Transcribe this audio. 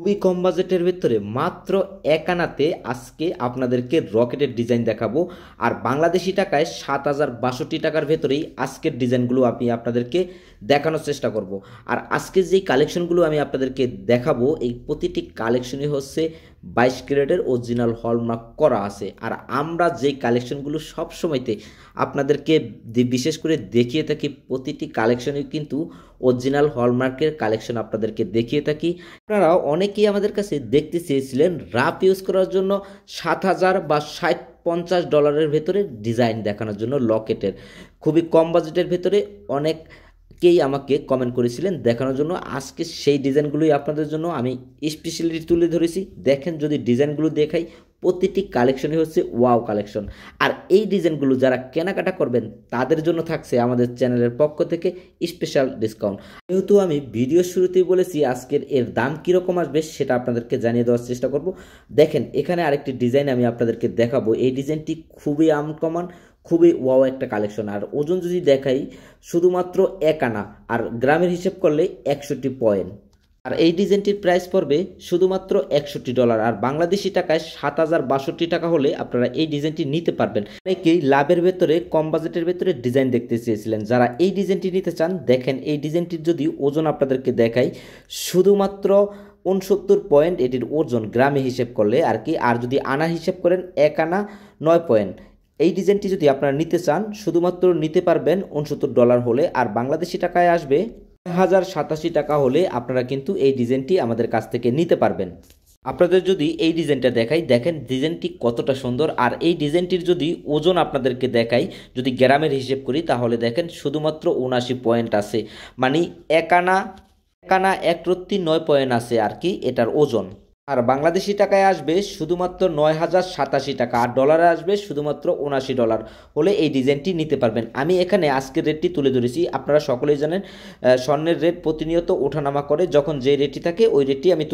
খুবই কম বাজেটের ভিতরে মাত্র এক আনাতে আজকে আপনাদেরকে রকেটের ডিজাইন দেখাবো। আর বাংলাদেশি টাকায় 7,062 টাকার ভেতরেই আজকের ডিজাইনগুলো আমি আপনাদেরকে দেখানোর চেষ্টা করব। আর আজকের যেই কালেকশনগুলো আমি আপনাদেরকে দেখাবো এই প্রতিটি কালেকশনই হচ্ছে 22 ক্যারেটের অরিজিনাল হলমার্ক করা আছে। আর আমরা যেই কালেকশনগুলো সবসময়তে আপনাদেরকে বিশেষ করে দেখিয়ে থাকি, প্রতিটি কালেকশনই কিন্তু অরিজিনাল হলমার্কের কালেকশন আপনাদেরকে দেখিয়ে থাকি। আপনারা অনেকেই আমাদের কাছে দেখতে চেয়েছিলেন রাফ ইউজ করার জন্য 7,000 বা 60-50 ডলারের ভেতরে ডিজাইন দেখানোর জন্য লকেটের খুবই কম বাজেটের ভেতরে অনেকেই আমাকে কমেন্ট করেছিলেন দেখানোর জন্য। আজকে সেই ডিজাইনগুলোই আপনাদের জন্য আমি স্পেশালি তুলে ধরেছি। দেখেন যদি ডিজাইনগুলো দেখাই, প্রতিটি কালেকশনই হচ্ছে ওয়াও কালেকশন। আর এই ডিজাইনগুলো যারা কেনাকাটা করবেন তাদের জন্য থাকছে আমাদের চ্যানেলের পক্ষ থেকে স্পেশাল ডিসকাউন্ট। যেহেতু আমি ভিডিও শুরুতেই বলেছি আজকের এর দাম কীরকম আসবে সেটা আপনাদেরকে জানিয়ে দেওয়ার চেষ্টা করব। দেখেন এখানে আরেকটি ডিজাইন আমি আপনাদেরকে দেখাবো। এই ডিজাইনটি খুবই আনকমন, খুবই ওয়াও একটা কালেকশন। আর ওজন যদি দেখাই শুধুমাত্র 1 আনা, আর গ্রামের হিসেব করলে 61 পয়েন্ট। আর এই ডিজাইনটির প্রাইস পড়বে শুধুমাত্র 61 ডলার। আর বাংলাদেশি টাকায় 7,062 টাকা হলে আপনারা এই ডিজাইনটি নিতে পারবেন। অনেকেই লাভের ভেতরে কম বাজেটের ভেতরে ডিজাইন দেখতে চেয়েছিলেন, যারা এই ডিজাইনটি নিতে চান দেখেন এই ডিজাইনটির যদি ওজন আপনাদেরকে দেখাই শুধুমাত্র 69 পয়েন্ট এটির ওজন গ্রামে হিসেব করলে আর কি। আর যদি আনা হিসেব করেন 1 আনা 9 পয়েন্ট। এই ডিজাইনটি যদি আপনারা নিতে চান শুধুমাত্র নিতে পারবেন 69 ডলার হলে। আর বাংলাদেশি টাকায় আসবে 1,087 টাকা হলে আপনারা কিন্তু এই ডিজাইনটি আমাদের কাছ থেকে নিতে পারবেন। আপনাদের যদি এই ডিজাইনটা দেখাই, দেখেন ডিজাইনটি কতটা সুন্দর। আর এই ডিজাইনটির যদি ওজন আপনাদেরকে দেখাই, যদি গ্রামের হিসেব করি তাহলে দেখেন শুধুমাত্র 79 পয়েন্ট আছে, মানে এক আনা 1/9 পয়েন্ট আছে আর কি এটার ওজন। আর বাংলাদেশি টাকায় আসবে শুধুমাত্র 9,087 টাকা। আর ডলারে আসবে শুধুমাত্র 79 ডলার হলে এই ডিজাইনটি নিতে পারবেন। আমি এখানে আজকের রেটটি তুলে ধরেছি। আপনারা সকলেই জানেন স্বর্ণের রেট প্রতিনিয়ত ওঠানামা করে, যখন যে রেটটি থাকে ওই রেটটি আমি